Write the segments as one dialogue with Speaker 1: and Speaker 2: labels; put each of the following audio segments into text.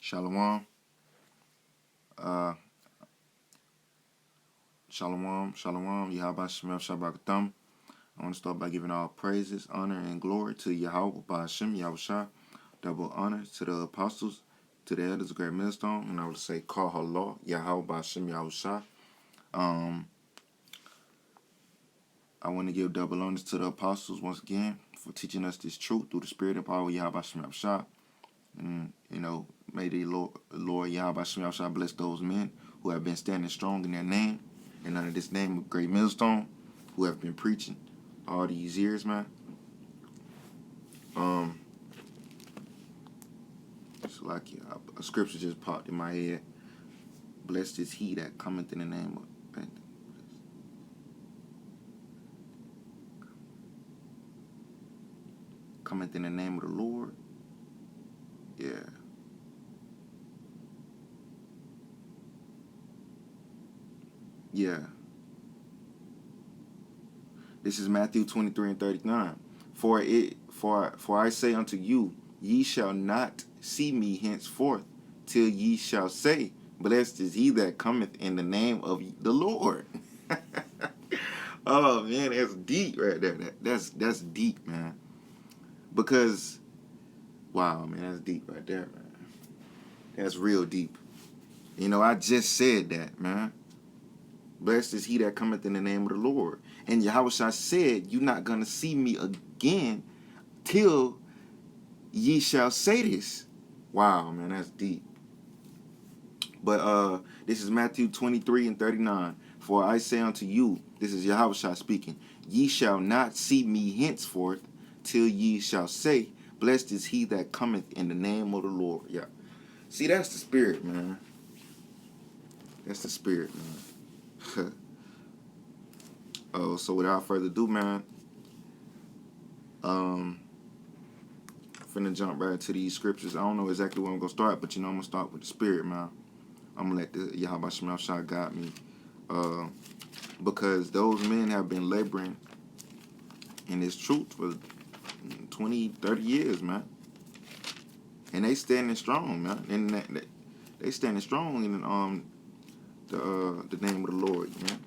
Speaker 1: Shalom. Uh, Shalom. Yahawashi Shabbat. I want to start by giving all praises, honor, and glory to Yahawah, bahasham, Yahawashi. Double honor to the apostles, to the elders of Great Millstone, and I would say Kal Halal Yahawah, bahasham, Yahawashi. I want to give double honors to the apostles once again for teaching us this truth through the spirit and power of Yahawashi. And, may the Lord Yahawashi bless those men who have been standing strong in their name and under this name of Great Millstone, who have been preaching all these years, man. It's like a scripture just popped in my head. Blessed is he that cometh in the name of cometh in the name of the Lord. Yeah. Yeah. This is Matthew 23 and 39. For I say unto you, ye shall not see me henceforth, till ye shall say, blessed is he that cometh in the name of the Lord. Oh man, that's deep right there. That's deep, man. Because wow, man, that's deep right there, man. That's real deep. I just said that, man. Blessed is he that cometh in the name of the Lord. And Yahawashi said, you're not going to see me again till ye shall say this. Wow, man, that's deep. But this is Matthew 23 and 39. For I say unto you, this is Yahawashi speaking, ye shall not see me henceforth till ye shall say, blessed is he that cometh in the name of the Lord. Yeah. See, that's the spirit, man. That's the spirit, man. So without further ado, man, finna jump right into these scriptures. I don't know exactly where I'm gonna start, but I'm gonna start with the spirit, man. I'm gonna let the Yahawashi guide me, because those men have been laboring in this truth for 20, 30 years, man, and they standing strong, man, and they standing strong in the name of the Lord, man.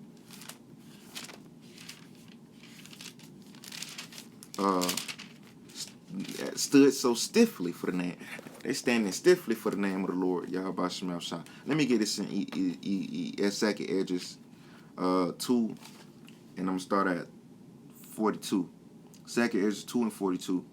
Speaker 1: Stood so stiffly for the name. They standing stiffly for the name of the Lord, Yahawashi. Let me get this in second Edges 2, and I'm gonna start at 42. Second Edges 2 and 42.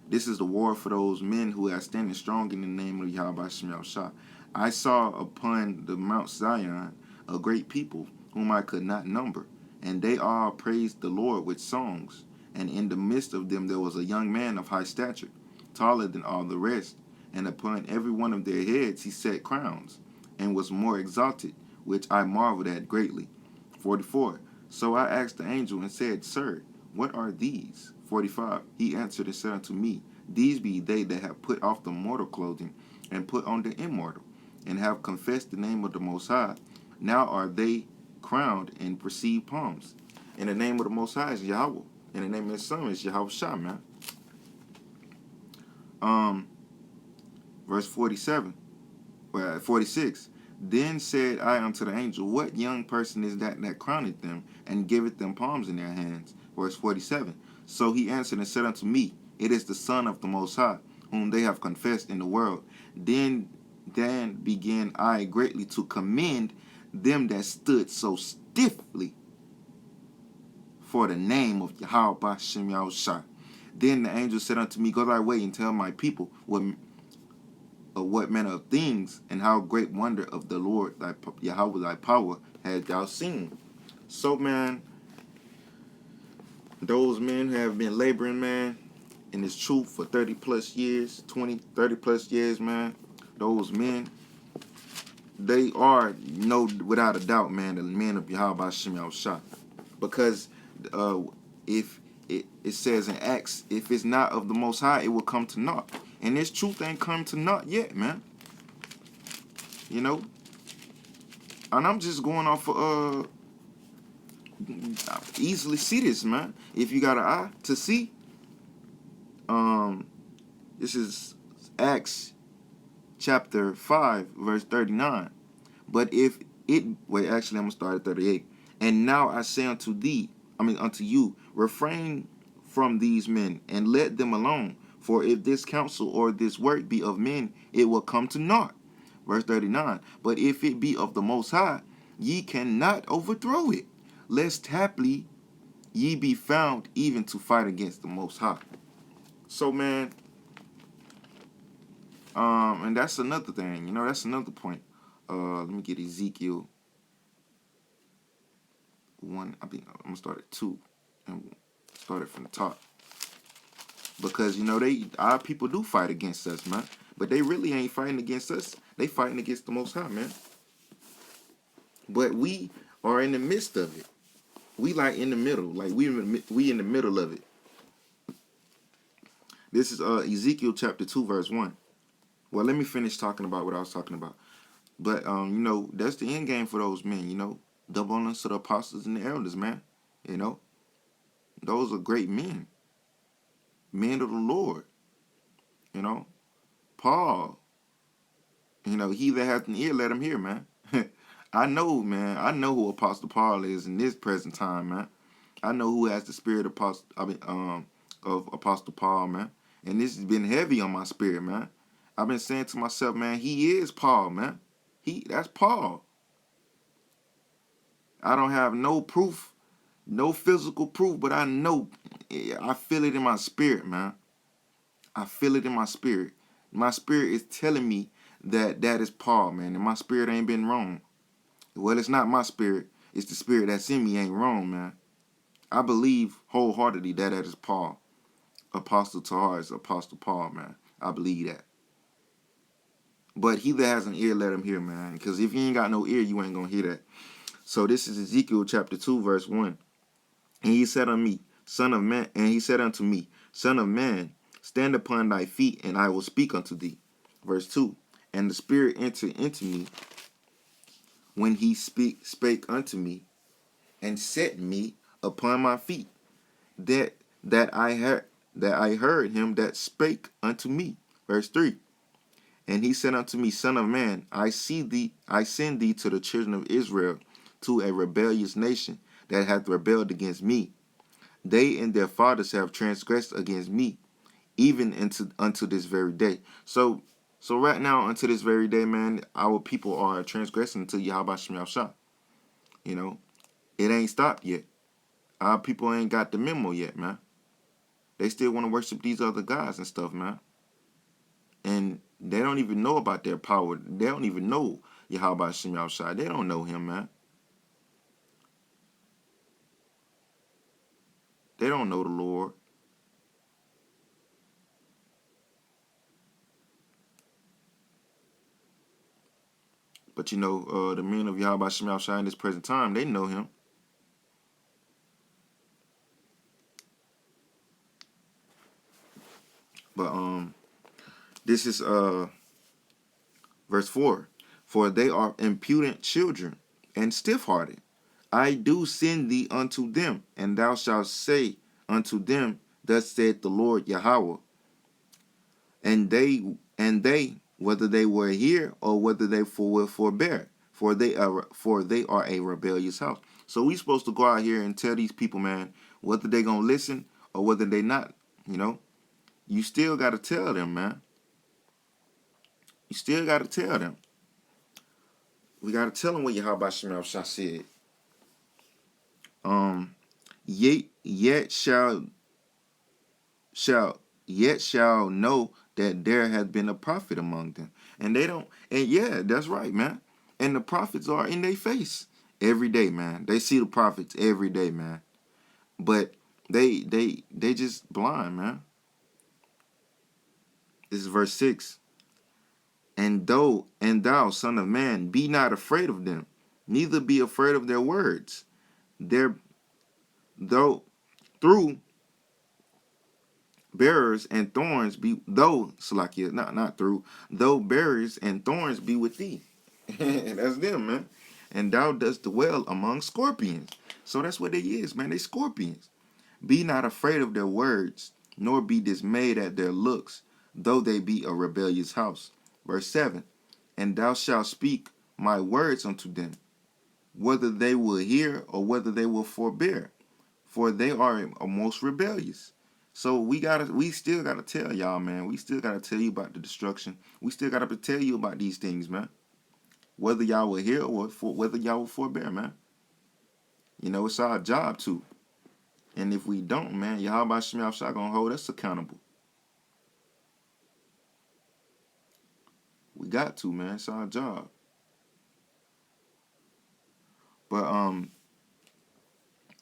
Speaker 1: This is the war for those men who are standing strong in the name of Yahawashi. I saw upon the Mount Zion a great people whom I could not number, and they all praised the Lord with songs. And in the midst of them there was a young man of high stature, taller than all the rest, and upon every one of their heads he set crowns, and was more exalted, which I marveled at greatly. 44. So I asked the angel and said, Sir, what are these? 45. He answered and said unto me, These be they that have put off the mortal clothing, and put on the immortal, and have confessed the name of the Most High. Now are they crowned and receive palms. And the name of the Most High is Yahweh. And the name of his son is Yahawashi, man. Verse 47, 46. Then said I unto the angel, What young person is that crowneth them, and giveth them palms in their hands? Verse 47. So he answered and said unto me, It is the Son of the Most High, whom they have confessed in the world. Then began I greatly to commend them that stood so stiffly for the name of Yahawashi. Then the angel said unto me, Go thy way and tell my people what manner of things and how great wonder of the Lord Yahweh thy power hast thou seen. So, man, those men have been laboring, man, in this truth for 30 plus years, 20, 30 plus years, man. Those men, they are, without a doubt, man, the men of Yahawashi. Because if it says in Acts, if it's not of the Most High, it will come to naught. And this truth ain't come to naught yet, man. And I'm just going off of easily see this, man. If you got an eye to see, this is Acts chapter 5, verse 39. But if it wait, actually I'm gonna start at 38. And now I say unto you, refrain from these men, and let them alone. For if this counsel or this work be of men, it will come to naught. Verse 39. But if it be of the Most High, ye cannot overthrow it, lest haply ye be found even to fight against the Most High. So man, and that's another thing, that's another point. Let me get Ezekiel 1. I'm gonna start at 2 and start it from the top. Because our people do fight against us, man. But they really ain't fighting against us. They fighting against the Most High, man. But we are in the midst of it. We like in the middle. Like we in the middle of it. This is Ezekiel chapter 2, verse 1. Well, let me finish talking about what I was talking about. But that's the end game for those men, double honors to the apostles and the elders, man. Those are great men. Men of the Lord. Paul. He that hath an ear, let him hear, man. I know, man. I know who Apostle Paul is in this present time, man. I know who has the spirit of Apostle Paul, man. And this has been heavy on my spirit, man. I've been saying to myself, man, he is Paul, man. That's Paul. I don't have no proof, no physical proof, but I know, I feel it in my spirit, man. I feel it in my spirit. My spirit is telling me that is Paul, man. And my spirit ain't been wrong. Well, it's not my spirit. It's the spirit that's in me ain't wrong, man. I believe wholeheartedly that is Paul. Apostle Tahar is Apostle Paul, man. I believe that. But he that has an ear, let him hear, man. Because if you ain't got no ear, you ain't going to hear that. So this is Ezekiel chapter 2, verse 1. And he said unto me, Son of man, Son of man, stand upon thy feet, and I will speak unto thee. Verse 2. And the Spirit entered into me when he spake unto me, and set me upon my feet, that I heard him that spake unto me. Verse 3. And he said unto me, Son of man, I send thee to the children of Israel, to a rebellious nation that hath rebelled against me. They and their fathers have transgressed against me, even unto this very day. So right now, unto this very day, man, our people are transgressing to Yahawashi. It ain't stopped yet. Our people ain't got the memo yet, man. They still want to worship these other gods and stuff, man. And they don't even know about their power. They don't even know Yahawashi. They don't know him, man. They don't know the Lord. But the men of Yahawashi in this present time, they know him. But this is verse 4. For they are impudent children and stiff-hearted. I do send thee unto them, and thou shalt say unto them, Thus saith the Lord Yahawah. And they, whether they were here or whether they will forbear, for they are a rebellious house. So we supposed to go out here and tell these people, man, whether they gonna listen or whether they not. You still gotta tell them, man. You still gotta tell them. We gotta tell them what Yahawashi said. Yet shall know that there hath been a prophet among them. And they don't, and yeah, that's right, man. And the prophets are in their face every day, man. They see the prophets every day, man. But they just blind, man. This is verse 6. And thou, son of man, be not afraid of them, neither be afraid of their words. Though through bearers and thorns be though bearers and thorns be with thee. That's them, man. And thou dost dwell among scorpions. So that's what they is, man. They scorpions. Be not afraid of their words, nor be dismayed at their looks, though they be a rebellious house. Verse 7. And thou shalt speak my words unto them, whether they will hear or whether they will forbear, for they are most rebellious. So we still gotta tell y'all, man. We still gotta tell you about the destruction. We still gotta tell you about these things, man. Whether y'all will hear or whether y'all will forbear, man. You know, it's our job to. And if we don't, man, Yahawashi gonna hold us accountable. We got to, man. It's our job. But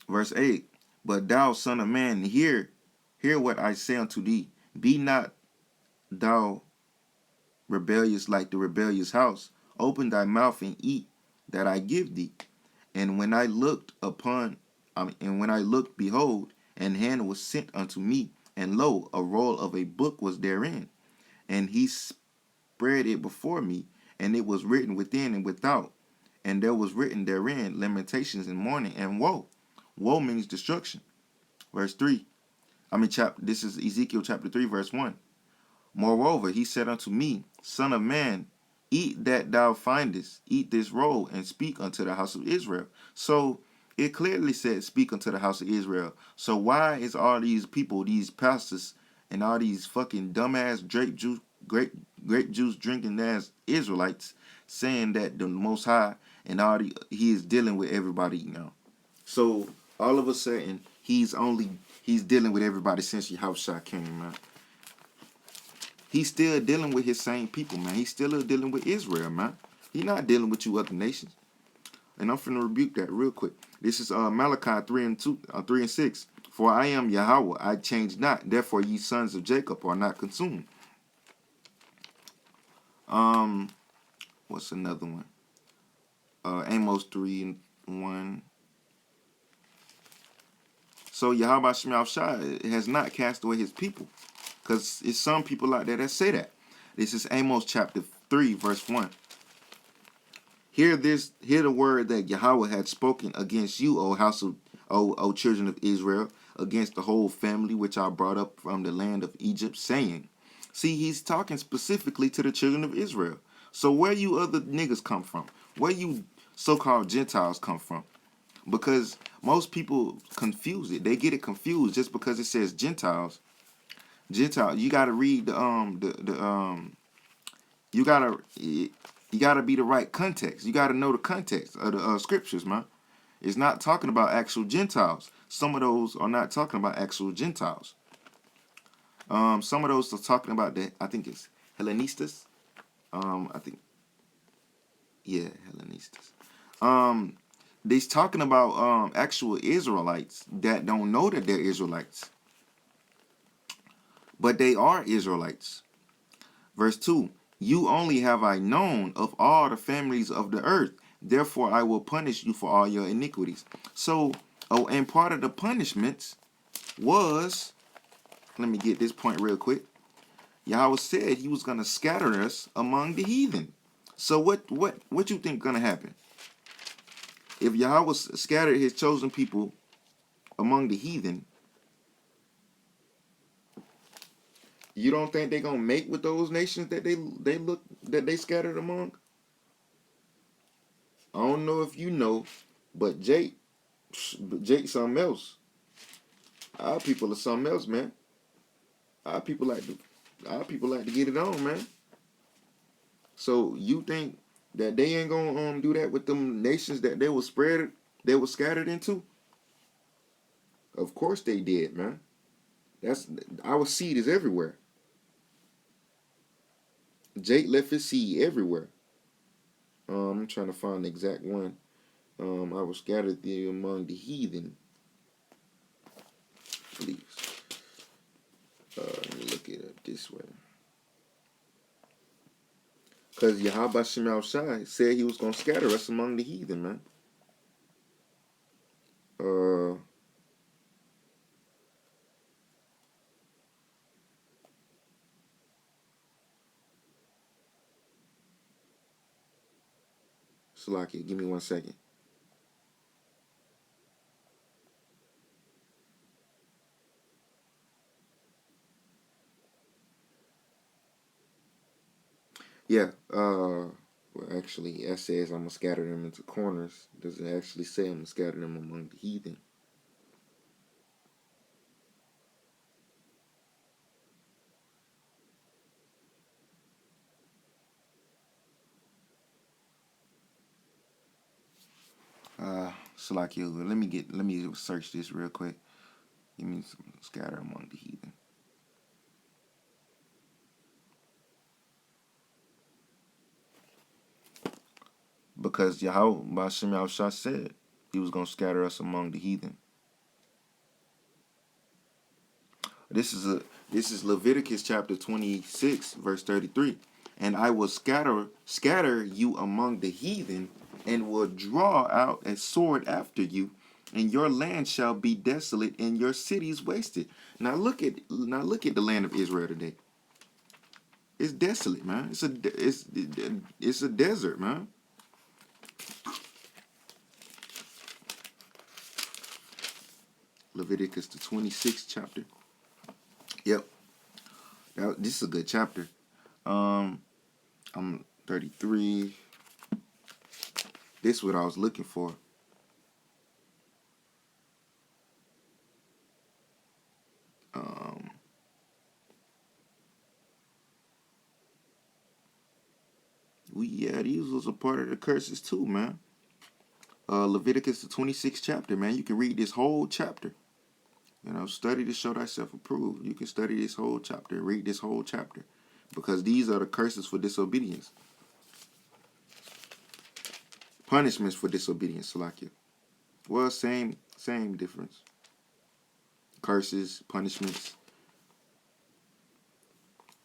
Speaker 1: verse 8, but thou son of man, hear what I say unto thee. Be not thou rebellious like the rebellious house. Open thy mouth and eat that I give thee. And when I looked behold, an hand was sent unto me, and lo, a roll of a book was therein. And he spread it before me, and it was written within and without. And there was written therein lamentations and mourning and woe. Woe means destruction. Verse 3. This is Ezekiel chapter 3, verse 1. Moreover, he said unto me, Son of man, eat that thou findest, eat this roll, and speak unto the house of Israel. So it clearly said, speak unto the house of Israel. So why is all these people, these pastors, and all these fucking dumbass grape juice drinking ass Israelites saying that the Most High and he is dealing with everybody now? So all of a sudden he's dealing with everybody since Yahawashi came, man. He's still dealing with his same people, man. He's still dealing with Israel, man. He's not dealing with you other nations. And I'm finna rebuke that real quick. This is Malachi 3 and 6. For I am Yahawah, I change not. Therefore ye sons of Jacob are not consumed. What's another one? Amos 3 and 1. So Yahawashi has not cast away his people. Because it's some people out there that say that. This is Amos chapter 3, verse 1. Hear the word that Yahweh had spoken against you, O children of Israel, against the whole family which I brought up from the land of Egypt, saying. See, he's talking specifically to the children of Israel. So where you other niggas come from? Where you so-called Gentiles come from? Because most people confuse it. They get it confused just because it says Gentiles. Gentile, you gotta read you gotta be the right context. You gotta know the context of the scriptures, man. It's not talking about actual Gentiles. Some of those are not talking about actual Gentiles. Some of those are talking about I think it's Hellenistas. Hellenistas. They're talking about actual Israelites that don't know that they're Israelites. But they are Israelites. Verse 2, you only have I known of all the families of the earth. Therefore I will punish you for all your iniquities. So, and part of the punishments was, let me get this point real quick. Yahweh said he was going to scatter us among the heathen. So what you think going to happen? If Yahweh scattered his chosen people among the heathen, you don't think they're gonna make with those nations that they scattered among? I don't know if you know, but Jake something else. Our people are something else, man. Our people like to get it on, man. So you think that they ain't gonna do that with them nations that they were scattered into? Of course they did, man. That's our seed is everywhere. Jake left his seed everywhere. I'm trying to find the exact one. I was scattered thee among the heathen. Please. Let me look it up this way. Because Yahawashi said he was going to scatter us among the heathen, man. Salakia, give me 1 second. Yeah. Well, actually, it says I'm gonna scatter them into corners. Does it actually say I'm gonna scatter them among the heathen? Salakia, let me search this real quick. Give me some scatter among the heathen. Because Yahweh Bahasham Yahawashi said he was gonna scatter us among the heathen. This is Leviticus chapter 26, verse 33. And I will scatter you among the heathen, and will draw out a sword after you, and your land shall be desolate, and your cities wasted. Now look at the land of Israel today. It's desolate, man. It's a desert, man. Leviticus the 26th chapter. Yep. This is a good chapter. I'm 33. This is what I was looking for. These was a part of the curses too, man. Leviticus the 26th chapter, man. You can read this whole chapter. Study to show thyself approved. You can study this whole chapter, read this whole chapter, because these are the curses for disobedience, punishments for disobedience. Salakia. Well, same difference. Curses, punishments,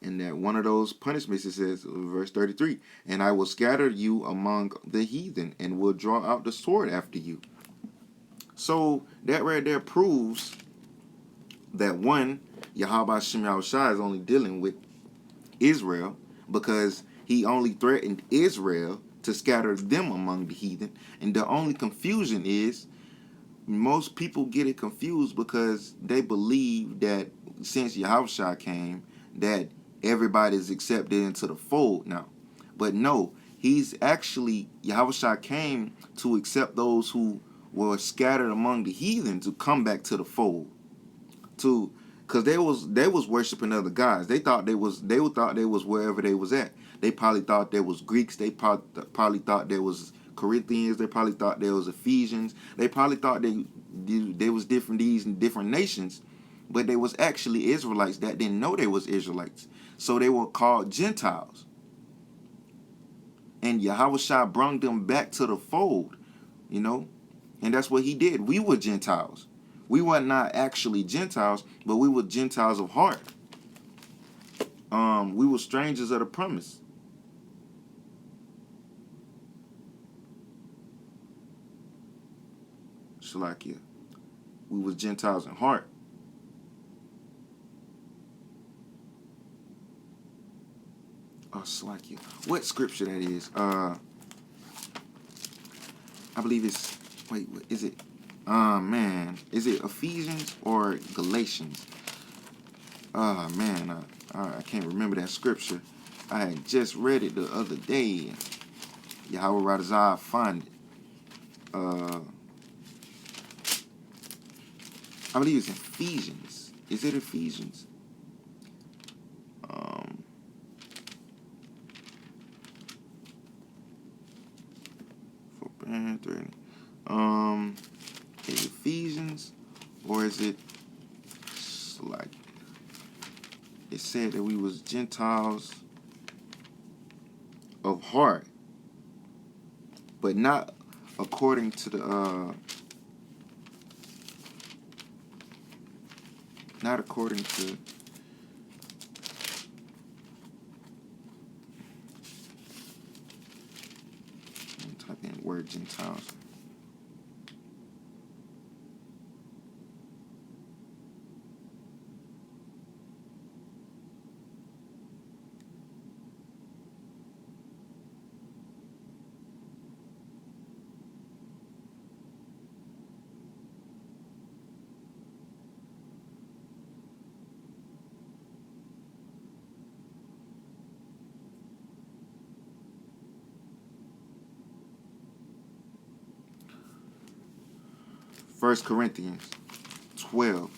Speaker 1: and that one of those punishments, it says, verse 33, and I will scatter you among the heathen, and will draw out the sword after you. So that right there proves that one, Yahawashi is only dealing with Israel, because he only threatened Israel to scatter them among the heathen. And the only confusion is most people get it confused because they believe that since Yahawashi came, that everybody's accepted into the fold now. But no, Yahawashi came to accept those who were scattered among the heathen to come back to the fold. Because they was worshiping other gods. They thought they was wherever they was at. They probably thought there was Greeks. They probably thought there was Corinthians. They probably thought there was Ephesians. They probably thought they was different nations, but they was actually Israelites that didn't know they was Israelites. So they were called Gentiles. And Yahawashi brought them back to the fold, you know, and that's what he did. We were Gentiles. We were not actually Gentiles, but we were Gentiles of heart. We were strangers of the promise. Shalakia. We was Gentiles in heart. Oh, Shalakia. What scripture that is? I believe it's, wait, what is it? Man. Is it Ephesians or Galatians? Man. I can't remember that scripture. I had just read it the other day. Yahweh Radazah find it. I believe it's Ephesians. Is it Ephesians? Is it Ephesians, or is it like it said that we was Gentiles of heart, but not according to the not according to type in word Gentiles. 1 Corinthians 12.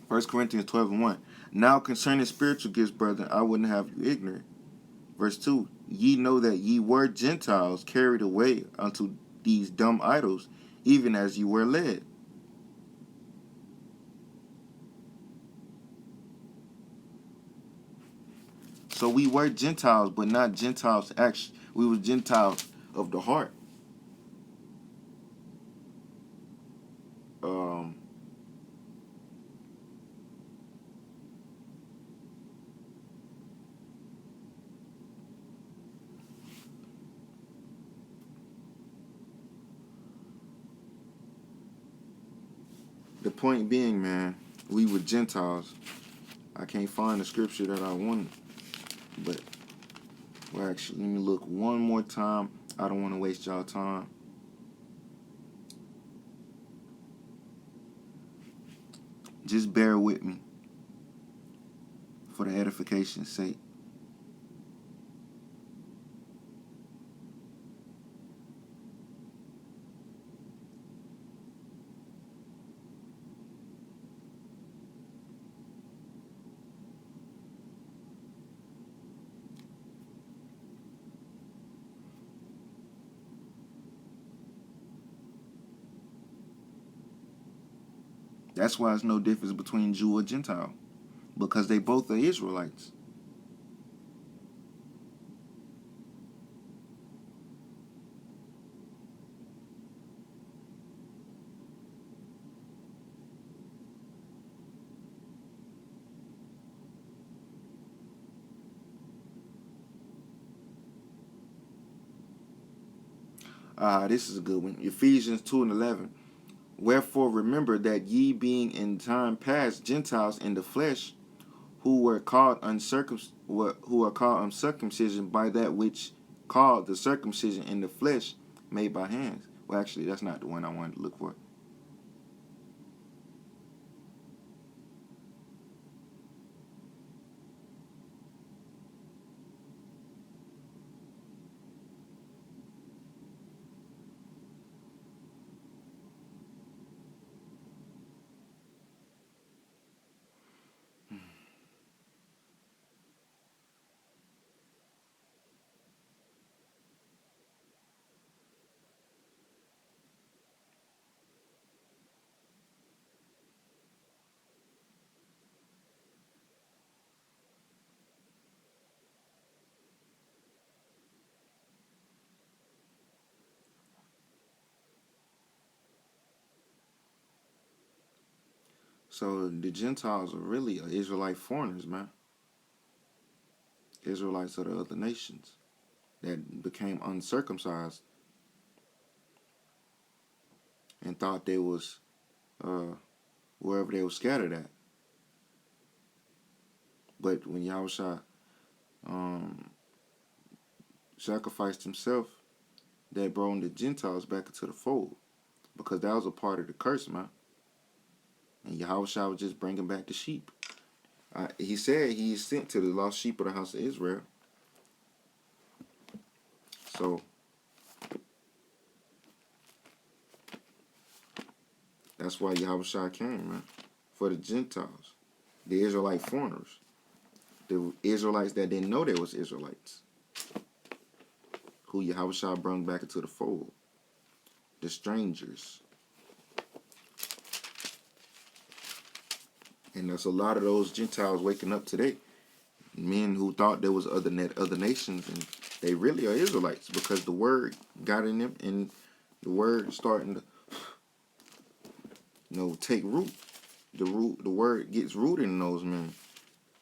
Speaker 1: 1 Corinthians 12 and 1. Now concerning spiritual gifts, brethren, I wouldn't have you ignorant. Verse 2. Ye know that ye were Gentiles carried away unto these dumb idols, even as ye were led. So we were Gentiles, but not Gentiles actually. We were Gentiles of the heart. The point being, man, we were Gentiles. I can't find the scripture that I wanted, but well, actually, let me look one more time. I don't want to waste y'all time. Just bear with me for the edification's sake. That's why there's no difference between Jew or Gentile, because they both are Israelites. This is a good one. Ephesians 2 and 11. Wherefore remember that ye being in time past Gentiles in the flesh, who are called uncircumcision by that which called the circumcision in the flesh made by hands. Well, actually, that's not the one I wanted to look for. So the Gentiles are really Israelite foreigners, man. Israelites of the other nations that became uncircumcised and thought they was wherever they were scattered at. But when Yahawashi sacrificed himself, that brought the Gentiles back into the fold, because that was a part of the curse, man. And Yahawashi was just bringing back the sheep. He said he is sent to the lost sheep of the house of Israel. So that's why Yahawashi came, man, for the Gentiles, the Israelite foreigners, the Israelites that didn't know they was Israelites, who Yahawashi brought back into the fold, the strangers. And there's a lot of those Gentiles waking up today, men who thought there was other nations, and they really are Israelites, because the word got in them, and the word starting to, take root. The word gets rooted in those men,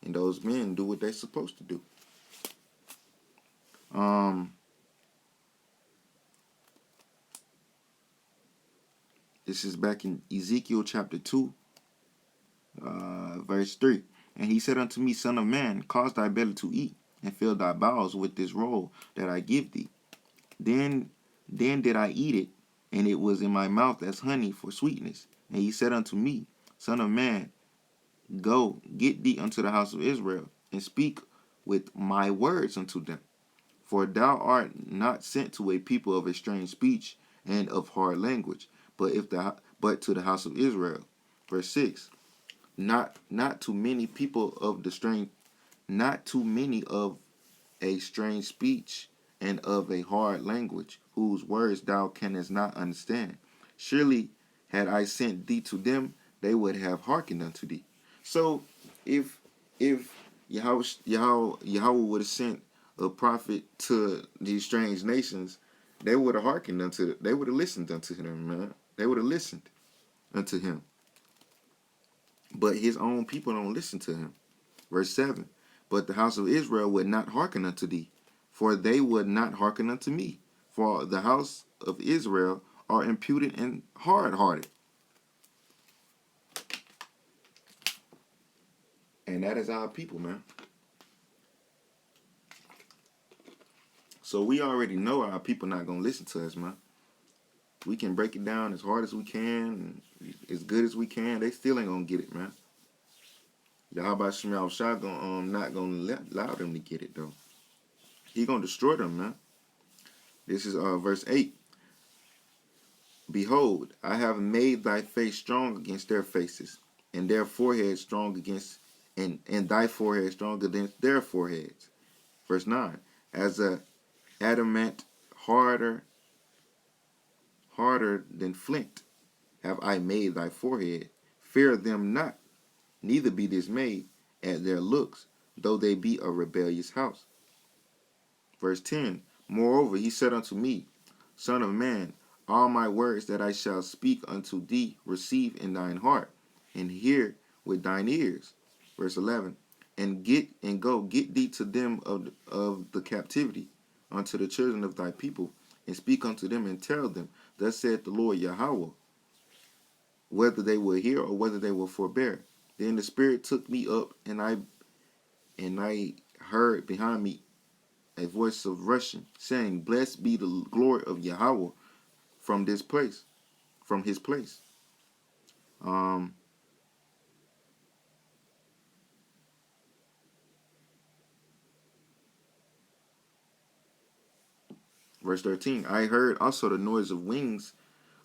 Speaker 1: and those men do what they're supposed to do. This is back in Ezekiel chapter 2, verse 3. And he said unto me, Son of man, cause thy belly to eat, and fill thy bowels with this roll that I give thee. Then did I eat it, and it was in my mouth as honey for sweetness. And he said unto me, Son of man, go, get thee unto the house of Israel, and speak with my words unto them. For thou art not sent to a people of a strange speech, and of hard language, but to the house of Israel. Verse 6. Not too many people of the strange, not too many of a strange speech and of a hard language, whose words thou canst not understand. Surely had I sent thee to them, they would have hearkened unto thee. So if Yahweh would have sent a prophet to these strange nations, they would have hearkened unto, they would have listened unto him, man. They would have listened unto him. But his own people don't listen to him. Verse 7. But the house of Israel would not hearken unto thee, for they would not hearken unto me. For the house of Israel are impudent and hard-hearted. And that is our people, man. So we already know our people not going to listen to us, man. We can break it down as hard as we can, and as good as we can. They still ain't going to get it, man. Yahawashi not going to allow them to get it, though. He going to destroy them, man. This is verse 8. Behold, I have made thy face strong against their faces, and their foreheads strong against, and thy forehead strong against their foreheads. Verse 9. As a adamant harder than flint have I made thy forehead. Fear them not, neither be dismayed at their looks, though they be a rebellious house. Verse 10. Moreover, he said unto me, Son of man, all my words that I shall speak unto thee receive in thine heart, and hear with thine ears. Verse 11. And get thee to them of the captivity unto the children of thy people, and speak unto them and tell them, Thus saith the Lord Yahawah, whether they will hear or whether they will forbear. Then the Spirit took me up, and I heard behind me a voice of rushing, saying, Blessed be the glory of Yahawah from this place, from his place. Verse 13, I heard also the noise of wings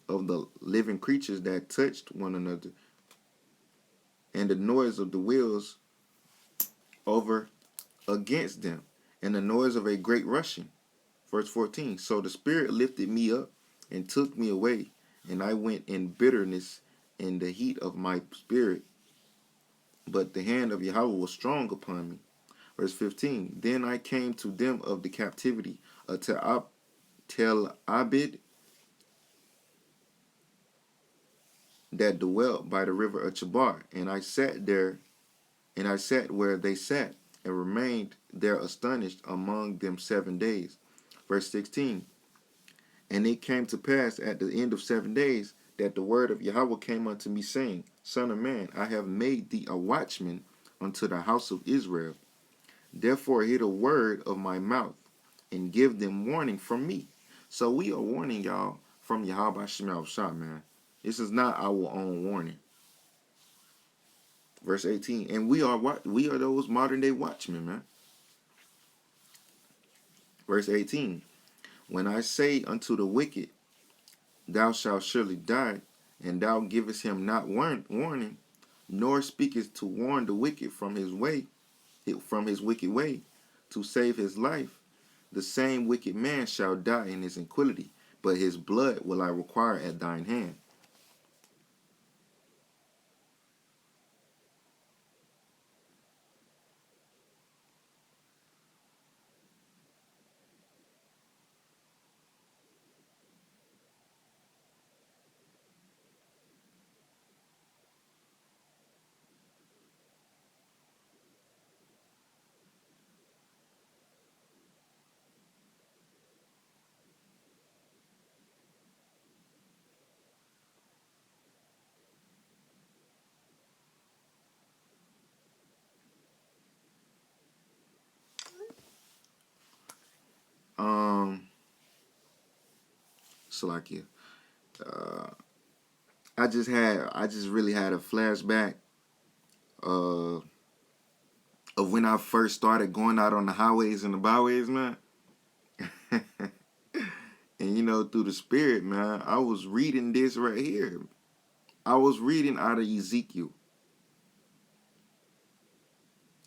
Speaker 1: of the living creatures that touched one another, and the noise of the wheels over against them, and the noise of a great rushing. Verse 14, so the Spirit lifted me up and took me away, and I went in bitterness in the heat of my spirit, but the hand of Yahweh was strong upon me. Verse 15, then I came to them of the captivity, Tel Abid, that dwelt by the river of Chabar, and I sat there, and I sat where they sat, and remained there astonished among them 7 days. Verse 16, and it came to pass at the end of 7 days that the word of Yahweh came unto me, saying, Son of man, I have made thee a watchman unto the house of Israel. Therefore hear the word of my mouth, and give them warning from me. So we are warning y'all from Yahawashi, man. This is not our own warning. Verse 18, and we are those modern day watchmen, man. Verse 18, when I say unto the wicked, thou shalt surely die, and thou givest him not warning, nor speakest to warn the wicked from his wicked way, to save his life, the same wicked man shall die in his iniquity, but his blood will I require at thine hand. Salakia. Uh, I just really had a flashback uh, of when I first started going out on the highways and the byways, man. And you know, through the Spirit, man, I was reading this right here. I was reading out of Ezekiel.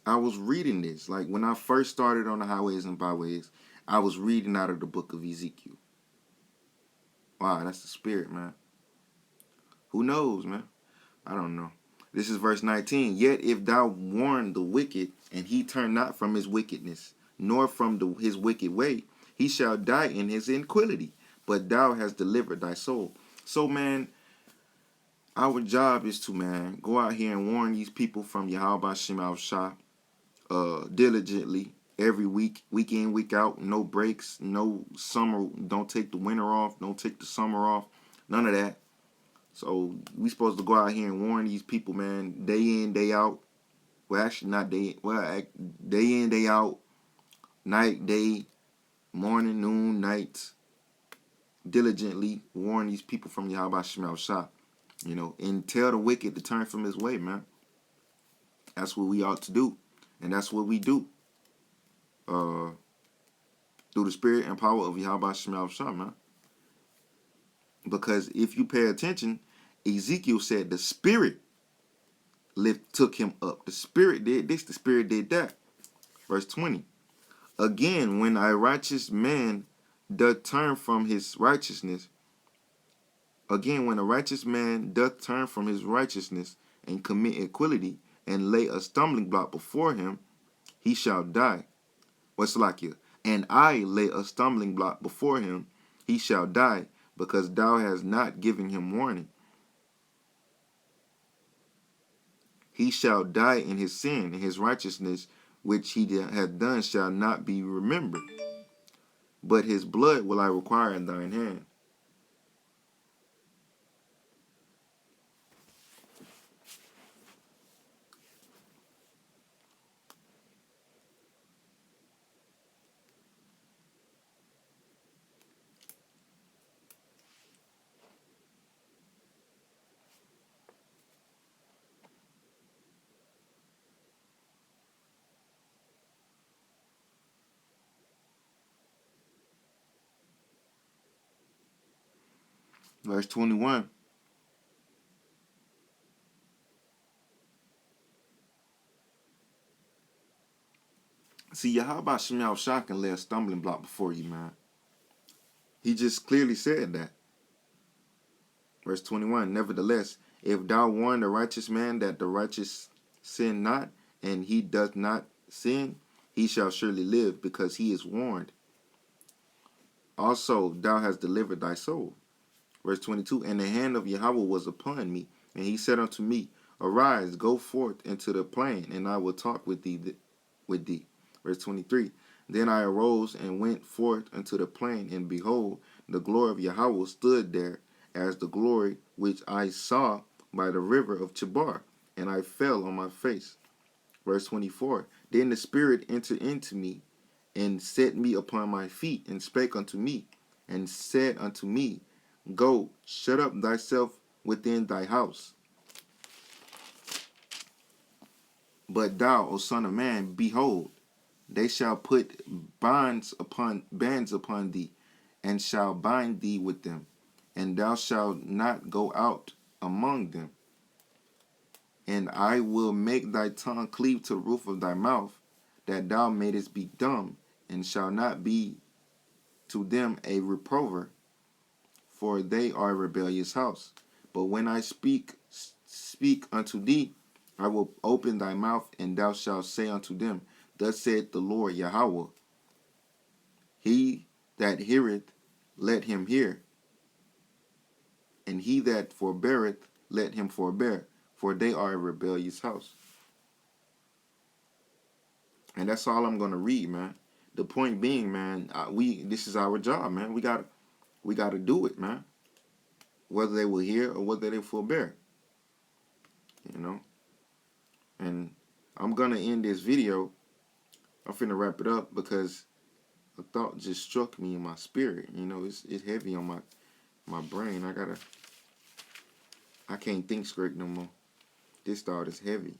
Speaker 1: I was reading this. Like when I first started on the highways and byways, I was reading out of the book of Ezekiel. Wow, that's the Spirit, man. Who knows, man? I don't know. This is verse 19. Yet if thou warn the wicked, and he turn not from his wickedness, nor from his wicked way, he shall die in his iniquity. But thou hast delivered thy soul. So, man, our job is to, man, go out here and warn these people from Yahawashi diligently every week, week in, week out. No breaks, no summer. Don't take the winter off. Don't take the summer off. None of that. So we supposed to go out here and warn these people, man, day in, day out. Well, actually, not day. Well, day in, day out, night, day, morning, noon, night. Diligently warn these people from Yahweh Shemel Shah, you know, and tell the wicked to turn from his way, man. That's what we ought to do, and that's what we do. Through the spirit and power of Yahweh Shemel Shah, man. Because if you pay attention, Ezekiel said the spirit took him up. The spirit did this, the spirit did that. Verse 20. Again, when a righteous man doth turn from his righteousness, again, when a righteous man doth turn from his righteousness and commit iniquity and lay a stumbling block before him, he shall die. What's like you? And I lay a stumbling block before him, he shall die, because thou hast not given him warning. He shall die in his sin, and his righteousness which he hath done shall not be remembered. But his blood will I require in thine hand. Verse 21. See, Yahweh Shemel Shah can lay a stumbling block before you, man. He just clearly said that. Verse 21. Nevertheless, if thou warn the righteous man that the righteous sin not, and he doth not sin, he shall surely live, because he is warned. Also, thou hast delivered thy soul. Verse 22. And the hand of Yahweh was upon me, and he said unto me, Arise, go forth into the plain, and I will talk with thee. Verse 23. Then I arose and went forth into the plain, and behold, the glory of Yahweh stood there, as the glory which I saw by the river of Chebar, and I fell on my face. Verse 24. Then the Spirit entered into me, and set me upon my feet, and spake unto me, and said unto me, Go, shut up thyself within thy house. But thou, O son of man, behold, they shall put bands upon thee, and shall bind thee with them, and thou shalt not go out among them. And I will make thy tongue cleave to the roof of thy mouth, that thou mayest be dumb, and shall not be to them a reprover, for they are a rebellious house. But when I speak unto thee, I will open thy mouth, and thou shalt say unto them, Thus saith the Lord Yahweh, He that heareth, let him hear, and he that forbeareth, let him forbear, for they are a rebellious house. And that's all I'm going to read, man. The point being, man, this is our job, man. We got to do it, man. Whether they will hear or whether they forbear, you know. And I'm going to end this video. I'm finna wrap it up because a thought just struck me in my spirit. You know, it's heavy on my brain. I can't think straight no more. This thought is heavy.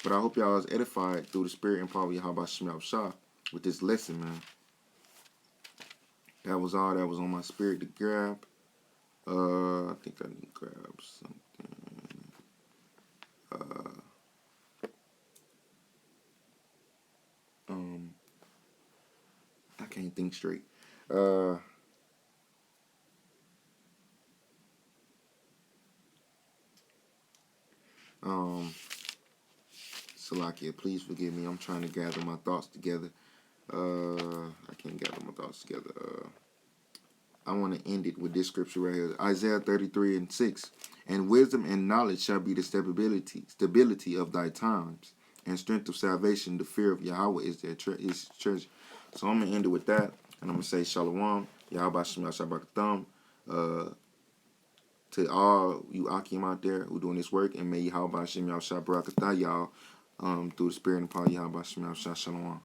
Speaker 1: But I hope y'all was edified through the spirit and power of Yahweh Shemel Shah with this lesson, man. That was all that was on my spirit to grab. I think I need to grab something. Um, I can't think straight. Uh, um, Salakia, please forgive me. I'm trying to gather my thoughts together. I can't gather my thoughts together. I want to end it with this scripture right here, Isaiah 33:6. And wisdom and knowledge shall be the stability of thy times, and strength of salvation. The fear of Yahweh is their treasure. So I'm gonna end it with that, and I'm gonna say Shalom, Yahawashi Shabbat to all you Akim out there who doing this work, and may Yahweh Shem Yahshua Barakatah y'all through the spirit and power of Yahweh Shem Yahshua Shalom.